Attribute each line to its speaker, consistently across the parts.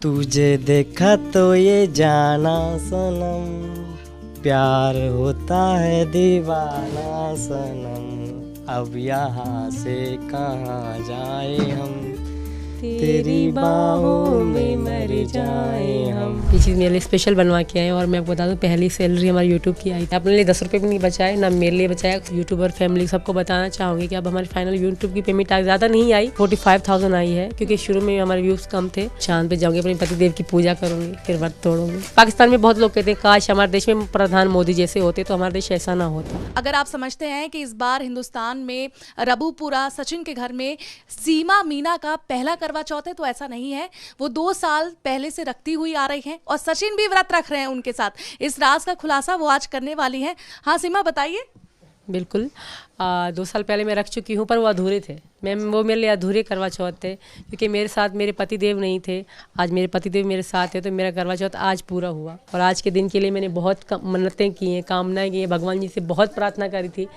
Speaker 1: तुझे देखा तो ये जाना सनम, प्यार होता है दीवाना सनम, अब यहाँ से कहाँ जाए हम, तेरी बाहों में मर जाए हम।
Speaker 2: ये चीज़ मेरे लिए स्पेशल बनवा के आए और मैं आपको बता दूं पहली सैलरी हमारी यूट्यूब की आई थी। अपने लिए 10 रुपये भी नहीं बचाए, ना मेरे लिए बचाया। यूट्यूबर फैमिली सबको बताना चाहूँगी कि अब हमारी फाइनल यूट्यूब की पेमेंट ज़्यादा नहीं आई, 45,000 आई है, क्योंकि शुरू में हमारे व्यूज़ कम थे। चांद पे जाऊँगी, अपने पतिदेव की पूजा करूँगी, फिर व्रत तोड़ूंगी। पाकिस्तान में बहुत लोग कहते हैं काश हमारे देश में प्रधान मोदी जैसे होते तो हमारा देश ऐसा ना होता।
Speaker 3: अगर आप समझते हैं कि इस बार हिंदुस्तान में रबूपुरा सचिन के घर में सीमा मीना का पहला करवा चौथ है, तो ऐसा नहीं है। वो 2 साल पहले से रखती हुई आ रही हैं और सचिन भी व्रत रख रहे हैं उनके साथ। इस राज का खुलासा वो आज करने वाली हैं। हाँ सीमा, बताइए।
Speaker 2: बिल्कुल 2 साल पहले मैं रख चुकी हूँ, पर वो अधूरे थे। वो मेरे लिए अधूरे करवा चौथ थे, क्योंकि मेरे साथ मेरे पतिदेव नहीं थे। आज मेरे पतिदेव मेरे साथ है, तो मेरा करवा चौथ आज पूरा हुआ। और आज के दिन के लिए मैंने बहुत मन्नतें की हैं, कामनाएं की हैं, भगवान जी से बहुत प्रार्थना करी थी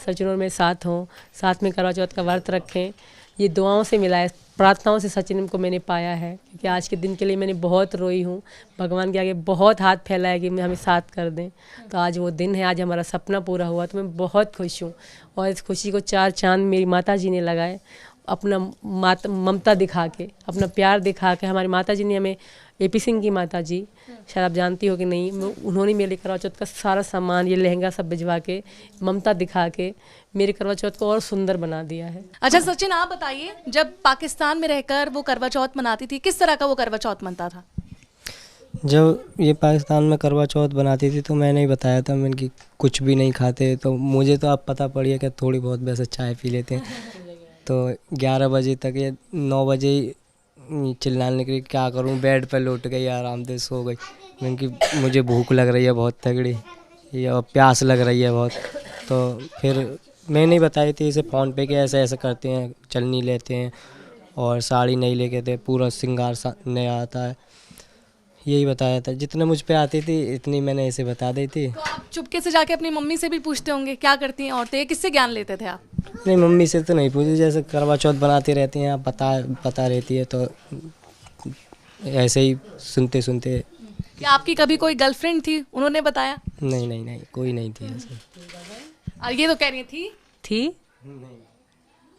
Speaker 2: सचिन और मैं साथ हों, साथ में करवा चौथ का व्रत रखें। ये दुआओं से मिला है, प्रार्थनाओं से सचिन को मैंने पाया है, क्योंकि आज के दिन के लिए मैंने बहुत रोई हूँ, भगवान के आगे बहुत हाथ फैलाया कि हमें साथ कर दें। तो आज वो दिन है, आज हमारा सपना पूरा हुआ, तो मैं बहुत खुश हूँ। और इस खुशी को 4 चांद मेरी माता जी ने लगाए, अपना ममता दिखा के, अपना प्यार दिखा के। हमारी माता जी ने हमें, AP सिंह की माता जी, शायद आप जानती हो कि नहीं, उन्होंने मेरे करवा चौथ का सारा सामान, ये लहंगा सब भिजवा के, ममता दिखा के मेरे करवा चौथ को और सुंदर बना दिया है।
Speaker 3: अच्छा सचिन, आप बताइए, जब पाकिस्तान में रहकर वो करवा चौथ मनाती थी, किस तरह का वो करवा चौथ मनता था?
Speaker 1: जब ये पाकिस्तान में करवा चौथ बनाती थी तो मैंने ही बताया था, मैंने कि कुछ भी नहीं खाते। तो मुझे तो आप पता पड़ी है कि थोड़ी बहुत वैसे चाय पी लेते हैं। तो 11 बजे तक या 9 बजे चिल्लाने के लिए क्या करूं, बेड पर लौट गई, आराम से सो गई। मैंने कि मुझे भूख लग रही है बहुत तगड़ी, या प्यास लग रही है बहुत। तो फिर मैंने बताई थी इसे फ़ोन पे कि ऐसे ऐसे करते हैं, चलनी लेते हैं और साड़ी नहीं लेके थे, पूरा श्रृंगार नया आता है, यही बताया था। जितने मुझ पे आती थी इतनी मैंने इसे बता दी थी।
Speaker 3: तो आप चुपके से जाके अपनी मम्मी से भी पूछते होंगे क्या करती हैं औरतें, किससे ज्ञान लेते थे आप?
Speaker 1: नहीं, मम्मी से तो नहीं पूछी, जैसे करवा चौथ बनाती रहती हैं, आप पता रहती है, तो ऐसे ही सुनते सुनते।
Speaker 3: क्या आपकी कभी कोई गर्लफ्रेंड थी, उन्होंने बताया?
Speaker 1: नहीं नहीं नहीं, कोई नहीं थी ऐसे।
Speaker 3: और ये तो कह रही थी
Speaker 1: नहीं,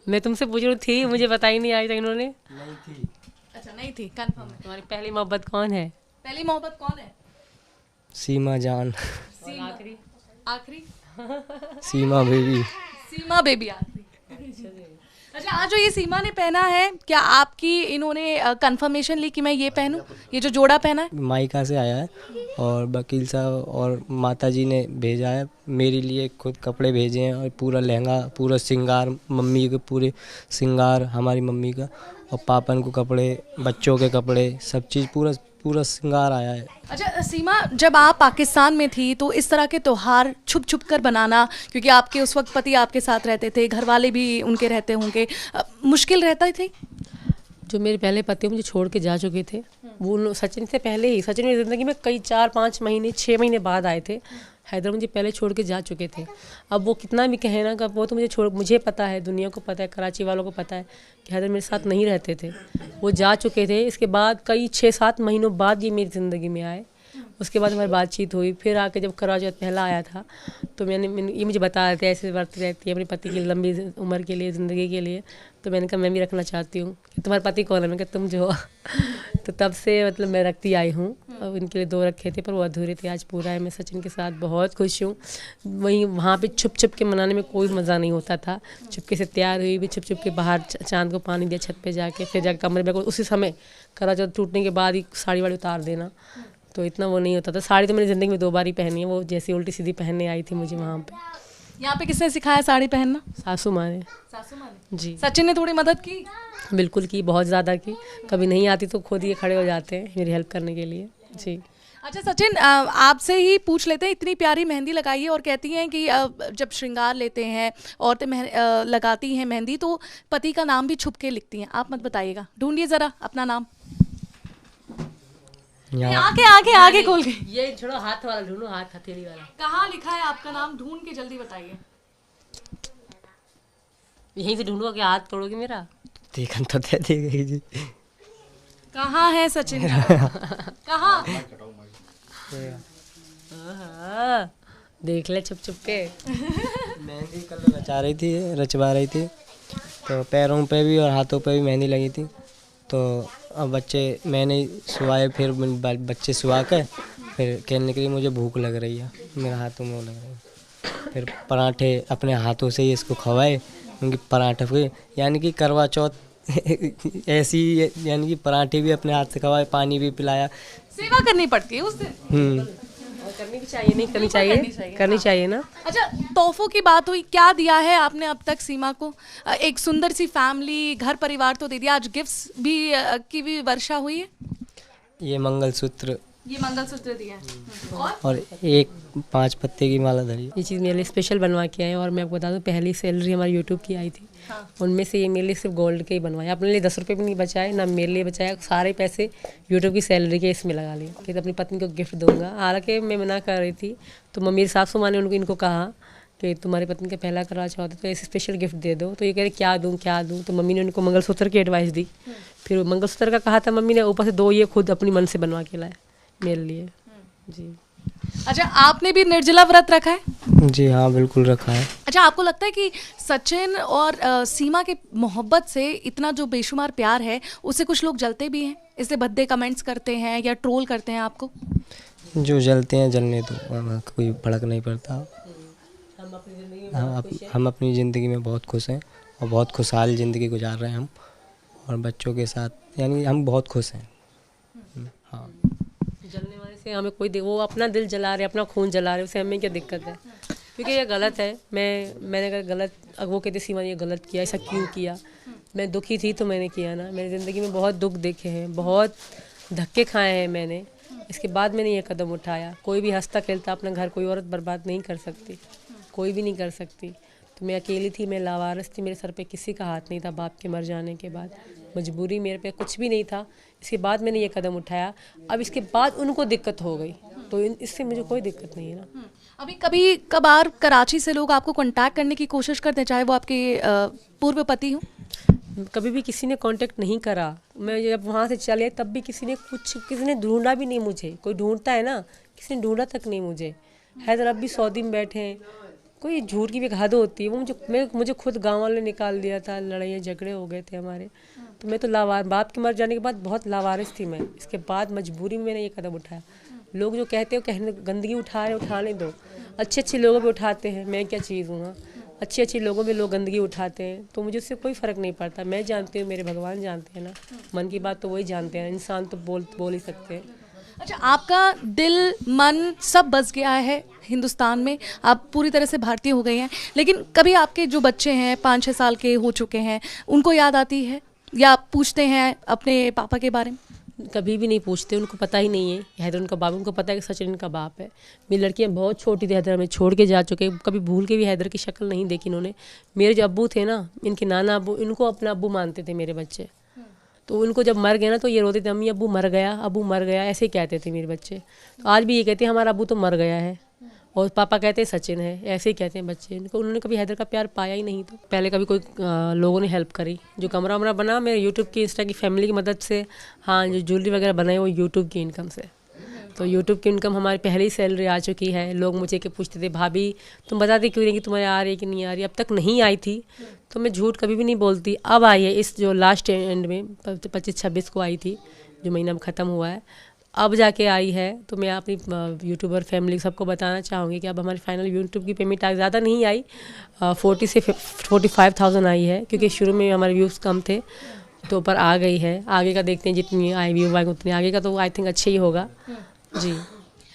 Speaker 2: मैं तुमसे पूछ रही थी, मुझे पता ही नहीं, आज तक इन्होंने।
Speaker 1: नहीं थी।
Speaker 3: अच्छा, नहीं थी, कंफर्म है।
Speaker 2: तुम्हारी पहली मोहब्बत कौन है?
Speaker 3: पहली मोहब्बत कौन है?
Speaker 1: सीमा जान।
Speaker 2: आखिरी
Speaker 3: आखिरी
Speaker 1: सीमा बेबी।
Speaker 3: सीमा बेबी आखिरी। अच्छा, आज जो ये सीमा ने पहना है, क्या आपकी इन्होंने कंफर्मेशन ली कि मैं ये पहनूं, ये जो जोड़ा पहना है?
Speaker 1: मायका से आया है और वकील साहब और माता जी ने भेजा है मेरे लिए, खुद कपड़े भेजे हैं और पूरा लहंगा, पूरा श्रृंगार, मम्मी के पूरे श्रृंगार, हमारी मम्मी का, और पापन को कपड़े, बच्चों के कपड़े, सब चीज़ पूरा श्रृंगार आया है।
Speaker 3: अच्छा सीमा, जब आप पाकिस्तान में थी तो इस तरह के त्योहार छुप छुप कर बनाना, क्योंकि आपके उस वक्त पति आपके साथ रहते थे, घर वाले भी उनके रहते होंगे, मुश्किल रहता थी?
Speaker 2: जो मेरे पहले पति मुझे छोड़ के जा चुके थे, वो सचिन से पहले ही, सचिन मेरी ज़िंदगी में कई 4-5 महीने 6 महीने बाद आए थे। हैदर मुझे पहले छोड़ के जा चुके थे। अब वो कितना भी कहे ना, वो तो मुझे पता है, दुनिया को पता है, कराची वालों को पता है कि हैदर मेरे साथ नहीं रहते थे, वो जा चुके थे। इसके बाद कई 6-7 महीनों बाद ये मेरी ज़िंदगी में आए। उसके बाद हमारी बातचीत हुई, फिर आके जब करवा चौथ पहला आया था तो मैंने ये मुझे बता रहे थे ऐसे व्रत रहती है अपने पति की लंबी उम्र के लिए, ज़िंदगी के लिए। तो मैंने कहा मैं भी रखना चाहती हूँ। तुम्हारे पति कौन है? मैं कहा तुम जो हो। तो तब से मतलब मैं रखती आई हूँ। और उनके लिए 2 रखे थे पर वो अधूरे थे, आज पूरा है। मैं सचिन के साथ बहुत खुश हूँ। वहीं वहाँ पे छुप छुप के मनाने में कोई मज़ा नहीं होता था। चुपके से तैयार हुई भी, छुप छुप के बाहर चांद को पानी दिया छत पे जाके, फिर जाकर कमरे में उसी समय करवा चौथ टूटने के बाद ही साड़ी वाड़ी उतार देना, तो इतना वो नहीं होता था। साड़ी तो मैंने ज़िंदगी में 2 बार ही पहनी है, वो जैसी उल्टी सीधी पहनने आई थी मुझे वहाँ पे।
Speaker 3: यहाँ पे किसने सिखाया साड़ी पहनना?
Speaker 2: सासू माँ ने।
Speaker 3: सासू माँ ने?
Speaker 2: जी
Speaker 3: सचिन ने थोड़ी मदद की?
Speaker 2: बिल्कुल की, बहुत ज़्यादा की। कभी नहीं आती तो खुद ये खड़े हो जाते हैं मेरी हेल्प करने के लिए। जी।
Speaker 3: अच्छा सचिन, आपसे ही पूछ लेते हैं, इतनी प्यारी मेहंदी लगाई है और कहती हैं कि जब श्रृंगार लेते हैं औरतें लगाती हैं मेहंदी तो पति का नाम भी छुप के लिखती हैं। आप मत बताइएगा, ढूंढिए ज़रा अपना नाम। आगे आगे खोल के
Speaker 2: ये छोड़ो, हाथ वाला ढूंढो, हाथ हथेली वाला।
Speaker 3: कहाँ लिखा है आपका नाम? ढूंढ के जल्दी बताइए।
Speaker 2: यहीं से ढूंढो कि हाथ तोड़ोगे मेरा?
Speaker 1: देखन तो दे देगी जी।
Speaker 3: कहाँ है सचिन? कहाँ?
Speaker 2: हाँ, देख ले छुप छुप के।
Speaker 1: मेहंदी कल रचवा रही थी, तो पैरों पे भी और हाथों पे भी मेहंदी लगी थी। तो अब मैंने सुलाए, फिर बच्चे सुला कर फिर कहने के लिए मुझे भूख लग रही है, मेरे हाथों में वो लग रही है। फिर पराठे अपने हाथों से ही इसको खवाए, उनके पराठे हुए, यानी कि करवा चौथ ऐसी, यानी कि पराठे भी अपने हाथ से खवाए, पानी भी पिलाया।
Speaker 3: सेवा करनी पड़ती है उस दिन।
Speaker 2: और करनी भी चाहिए, नहीं करनी चाहिए, करनी चाहिए ना।
Speaker 3: अच्छा, तोहफों की बात हुई, क्या दिया है आपने अब तक सीमा को? एक सुंदर सी फैमिली, घर परिवार तो दे दिया, आज गिफ्ट्स भी की भी वर्षा हुई है।
Speaker 1: ये मंगलसूत्र
Speaker 3: दिया है
Speaker 1: और एक 5 पत्ते की माला धरी।
Speaker 2: ये चीज़ मेरे लिए स्पेशल बनवा के आए, और मैं आपको बता दूं पहली सैलरी हमारी यूट्यूब की आई थी। उनमें से ये मेरे लिए सिर्फ गोल्ड के ही बनवाए, अपने लिए 10 रुपये भी नहीं बचाए, ना मेरे लिए बचाया, सारे पैसे यूट्यूब की सैलरी के इसमें लगा लिए कि अपनी पत्नी को गिफ्ट दूंगा। हालांकि मैं मना कर रही थी, तो मेरी सासू माँ ने इनको कहा कि तुम्हारी पत्नी का पहला करवा चौथ है तो ऐसे स्पेशल गिफ्ट दे दो। तो ये कह रहे क्या दूँ, तो मम्मी ने उनको मंगलसूत्र की एडवाइस दी। फिर मंगलसूत्र का कहा था मम्मी ने, ऊपर से 2 ये खुद अपनी मन से बनवा के लाए मेरे लिए जी।
Speaker 3: अच्छा, आपने भी निर्जला व्रत रखा है?
Speaker 1: जी हाँ, बिल्कुल रखा है।
Speaker 3: अच्छा, आपको लगता है कि सचिन और सीमा के मोहब्बत से इतना जो बेशुमार प्यार है उससे कुछ लोग जलते भी हैं, इसलिए भद्दे कमेंट्स करते हैं या ट्रोल करते हैं आपको?
Speaker 1: जो जलते हैं जलने दो, हमें कोई फर्क नहीं पड़ता। हम अपनी ज़िंदगी में बहुत खुश हैं और बहुत खुशहाल ज़िंदगी गुजार रहे हैं हम, और बच्चों के साथ, यानी हम बहुत खुश हैं। हाँ,
Speaker 2: जलने वाले से हमें कोई वो अपना दिल जला रहे, अपना खून जला रहे, उससे हमें क्या दिक्कत है? क्योंकि ये गलत है। मैंने अगर गलत, वो कहती सीमा ये गलत किया, ऐसा क्यों किया? मैं दुखी थी तो मैंने किया ना। मेरी ज़िंदगी में बहुत दुख देखे हैं, बहुत धक्के खाए हैं मैंने, इसके बाद मैंने ये कदम उठाया। कोई भी हंसता खेलता अपना घर कोई औरत बर्बाद नहीं कर सकती, कोई भी नहीं कर सकती। तो मैं अकेली थी, मैं लावारिस थी, मेरे सर पे किसी का हाथ नहीं था बाप के मर जाने के बाद। मजबूरी मेरे पे कुछ भी नहीं था, इसके बाद मैंने ये कदम उठाया। अब इसके बाद उनको दिक्कत हो गई, तो इससे मुझे कोई दिक्कत नहीं है ना।
Speaker 3: अभी कभी कभार कराची से लोग आपको कांटेक्ट करने की कोशिश करते हैं, चाहे वो आपके पूर्व पति हों?
Speaker 2: कभी भी किसी ने कांटेक्ट नहीं करा। मैं जब वहाँ से चले तब भी किसी ने ढूंढा भी नहीं मुझे। कोई ढूंढता है ना, किसी ने ढूंढा तक नहीं मुझे। हैदर अब भी सऊदी में बैठे हैं। कोई झूठ की भी हद होती है, वो मुझे खुद गांव वाले निकाल दिया था, लड़ाइयाँ झगड़े हो गए थे हमारे। तो मैं तो बाप के मर जाने के बाद बहुत लावारिस थी मैं। इसके बाद मजबूरी में मैंने ये कदम उठाया। लोग जो कहते हो कहने, गंदगी उठाने दो, अच्छे लोगों पे उठाते हैं, मैं क्या चीज़ हूँ? अच्छे लोगों में लोग गंदगी उठाते हैं, तो मुझे उससे कोई फ़र्क नहीं पड़ता। मैं जानती हूँ, मेरे भगवान जानते हैं ना, मन की बात तो वही जानते हैं, इंसान तो बोल ही सकते हैं।
Speaker 3: अच्छा, आपका दिल मन सब बस गया है हिंदुस्तान में, आप पूरी तरह से भारतीय हो गए हैं, लेकिन कभी आपके जो बच्चे हैं 5-6 साल के हो चुके हैं, उनको याद आती है या पूछते हैं अपने पापा के बारे में?
Speaker 2: कभी भी नहीं पूछते, उनको पता ही नहीं है हैदर उनका बाप। उनको पता है कि सचिन इनका बाप है। मेरी लड़कियां बहुत छोटी थी, हैदर हमें छोड़ के जा चुके, कभी भूल के भी हैदर की शक्ल नहीं देखी इन्होंने। मेरे जो अब्बू थे ना, इनके नाना अब्बू, इनको अपना अब्बू मानते थे मेरे बच्चे। तो उनको जब मर गए ना तो ये रोते थे, अम्मी अब्बू मर गया, ऐसे ही कहते थे मेरे बच्चे। तो आज भी ये कहते हैं हमारा अब्बू तो मर गया है, और पापा कहते हैं सचिन है, ऐसे ही कहते हैं बच्चे। उन्होंने कभी हैदर का प्यार पाया ही नहीं। तो पहले कभी कोई लोगों ने हेल्प करी, जो कमरा वमरा बना मेरे यूट्यूब की, इंस्टा की फैमिली की मदद से। हाँ, जो ज्वेलरी वगैरह बनाई वो यूट्यूब की इनकम से। तो यूट्यूब की इनकम हमारी पहली सैलरी आ चुकी है। लोग मुझे के पूछते थे भाभी तुम बताते क्यों नहीं कि तुम्हारे आ रही है कि नहीं आ रही। अब तक नहीं आई थी तो मैं झूठ कभी भी नहीं बोलती। अब आई है, इस जो लास्ट एंड में 25-26 को आई थी, जो महीना में ख़त्म हुआ है, अब जाके आई है। तो मैं अपनी यूट्यूबर फैमिली सबको बताना चाहूँगी कि अब हमारी फाइनल यूट्यूब की पेमेंट ज़्यादा नहीं आई, 40 से 45,000 आई है, क्योंकि शुरू में हमारे व्यूज़ कम थे, तो पर आ गई है। आगे का देखते हैं, जितनी आई व्यू आएंगे उतनी आगे का तो आई थिंक अच्छे ही होगा जी।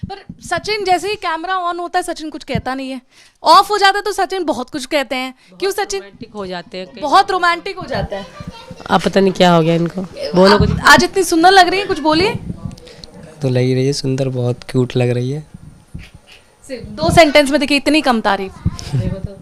Speaker 3: पर सचिन जैसे ही कैमरा ऑन होता है सचिन कुछ कहता नहीं है, ऑफ हो जाता है तो सचिन बहुत कुछ कहते हैं। क्यों सचिन?
Speaker 2: रोमांटिक हो जाते हैं,
Speaker 3: बहुत रोमांटिक हो जाता है।
Speaker 2: अब पता नहीं क्या हो गया इनको। बोलो कुछ।
Speaker 3: आज इतनी सुंदर लग रही है, कुछ बोलिए।
Speaker 1: तो लग रही है सुंदर, बहुत क्यूट लग रही है।
Speaker 3: सिर्फ 2 सेंटेंस में देखिए, इतनी कम तारीफ।
Speaker 2: देखो तो,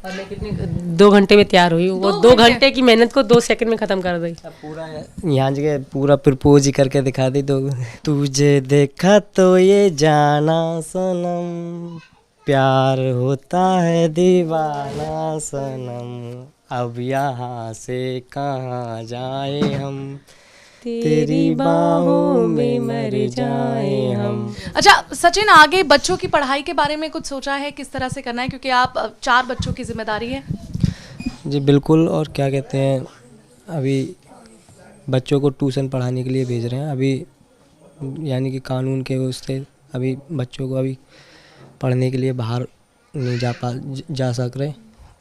Speaker 2: और मैं कितनी 2 घंटे में तैयार हुई हूँ। वो 2 घंटे की मेहनत को 2 सेकंड में ख़त्म कर दी।
Speaker 1: पूरा यहाँ जगह पूरा प्रपोज ही करके दिखा दी। तो तुझे देखा तो ये जाना सनम, प्यार होता है दीवाना सनम, अब यहाँ से कहाँ जाए हम, तेरी बाहों में मर जाए हम।
Speaker 3: अच्छा सचिन, आगे बच्चों की पढ़ाई के बारे में कुछ सोचा है, किस तरह से करना है, क्योंकि आप 4 बच्चों की जिम्मेदारी है?
Speaker 1: जी बिल्कुल, और क्या कहते हैं, अभी बच्चों को ट्यूशन पढ़ाने के लिए भेज रहे हैं अभी, यानी कि कानून के उससे अभी बच्चों को अभी पढ़ने के लिए बाहर नहीं जा सक रहे,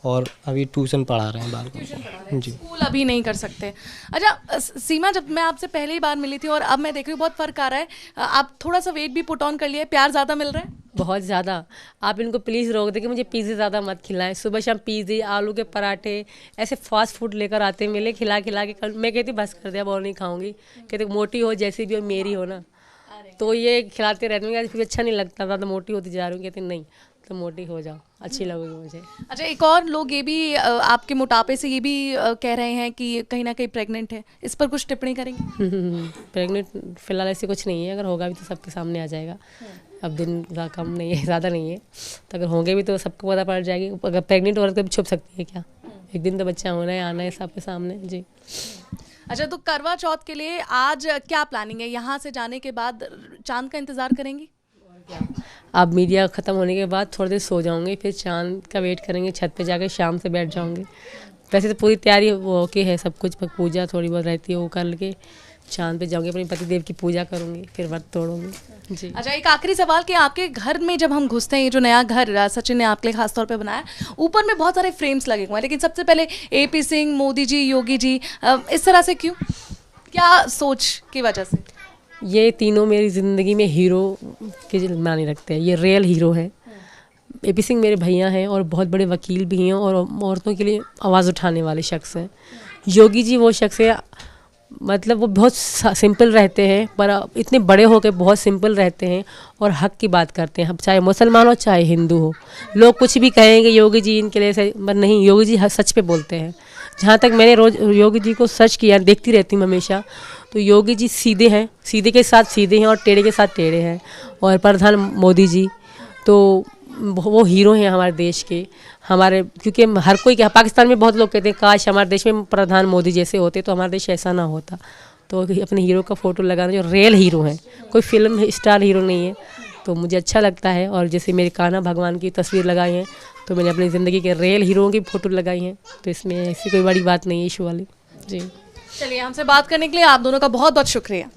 Speaker 1: और अभी ट्यूशन पढ़ा रहे हैं बालकों को। जी,
Speaker 3: स्कूल अभी नहीं कर सकते। अच्छा सीमा, जब मैं आपसे पहली बार मिली थी और अब मैं देख रही हूँ बहुत फ़र्क आ रहा है, आप थोड़ा सा वेट भी पुट ऑन कर लिया है, प्यार ज़्यादा मिल रहा है?
Speaker 2: बहुत ज़्यादा। आप इनको प्लीज़ रोक दें कि मुझे पिज़्ज़े ज़्यादा मत खिलाएं। सुबह शाम पिज़्ज़े, आलू के पराठे, ऐसे फास्ट फूड लेकर आते हैं मेले, खिला खिला के मैं कहती बस कर दे, अब और नहीं खाऊंगी। कहते मोटी हो जैसी भी हो, मेरी हो ना, तो ये खिलाते रहते हैं। फिर अच्छा नहीं लगता, ज़्यादा मोटी होती जा रही हूँ। कहते नहीं तो मोटी हो जाओ, अच्छी लगेगी मुझे।
Speaker 3: अच्छा, एक और लोग ये भी आपके मोटापे से ये भी कह रहे हैं कि कहीं ना कहीं प्रेग्नेंट है, इस पर कुछ टिप्पणी करेंगे?
Speaker 2: प्रेग्नेंट फिलहाल ऐसे कुछ नहीं है, अगर होगा भी तो सबके सामने आ जाएगा। अब दिन कम नहीं है, ज़्यादा नहीं है, तो अगर होंगे भी तो सबको पता पड़ जाएगी। अगर प्रेग्नेंट औरत कभी छुप सकती है क्या? एक दिन तो बच्चा होना है, आना है सबके सामने। जी।
Speaker 3: अच्छा, तो करवा चौथ के लिए आज क्या प्लानिंग है? यहाँ से जाने के बाद चांद का इंतजार करेंगी?
Speaker 2: अब मीडिया ख़त्म होने के बाद थोड़ी देर सो जाऊंगे, फिर चांद का वेट करेंगे, छत पे जाकर शाम से बैठ जाऊंगे। वैसे तो पूरी तैयारी वो ओके है, सब कुछ, पूजा थोड़ी बहुत रहती है वो कर के चांद पे जाऊंगी, अपने पति देव की पूजा करूंगी, फिर व्रत तोड़ूंगी। जी।
Speaker 3: अच्छा, एक आखिरी सवाल कि आपके घर में जब हम घुसते हैं, ये जो नया घर सचिन ने आपके लिए खास तौर पे बनाया, ऊपर में बहुत सारे फ्रेम्स लगे हुए हैं, लेकिन सबसे पहले AP सिंह, मोदी जी, योगी जी, इस तरह से क्यों? क्या सोच की वजह से?
Speaker 2: ये तीनों मेरी ज़िंदगी में हीरो के माने रखते हैं, ये रियल हीरो है। AP सिंह मेरे भैया हैं और बहुत बड़े वकील भी हैं और औरतों के लिए आवाज़ उठाने वाले शख्स हैं। योगी जी वो शख्स है, मतलब वो बहुत सिंपल रहते हैं, पर इतने बड़े होकर बहुत सिंपल रहते हैं और हक की बात करते हैं, चाहे मुसलमान हो चाहे हिंदू हो। लोग कुछ भी कहेंगे योगी जी इनके लिए सही, पर नहीं, योगी जी सच पे बोलते हैं। जहाँ तक मैंने रोज़ योगी जी को सर्च किया, देखती रहती हूँ हमेशा, तो योगी जी सीधे हैं, सीधे के साथ सीधे हैं और टेढ़े के साथ टेढ़े हैं। और प्रधान मोदी जी तो वो हीरो हैं हमारे देश के, हमारे, क्योंकि हर कोई क्या, पाकिस्तान में बहुत लोग कहते हैं काश हमारे देश में प्रधान मोदी जैसे होते तो हमारा देश ऐसा ना होता। तो अपने हीरो का फ़ोटो लगाना, जो रियल हीरो हैं, कोई फिल्म स्टार हीरो नहीं है, तो मुझे अच्छा लगता है। और जैसे मेरे कान्हा भगवान की तस्वीर लगाई है, तो मैंने अपनी ज़िंदगी के रियल हीरोओं की फ़ोटो लगाई हैं, तो इसमें ऐसी कोई बड़ी बात नहीं है इशू वाली। जी।
Speaker 3: चलिए, हमसे बात करने के लिए आप दोनों का बहुत बहुत शुक्रिया।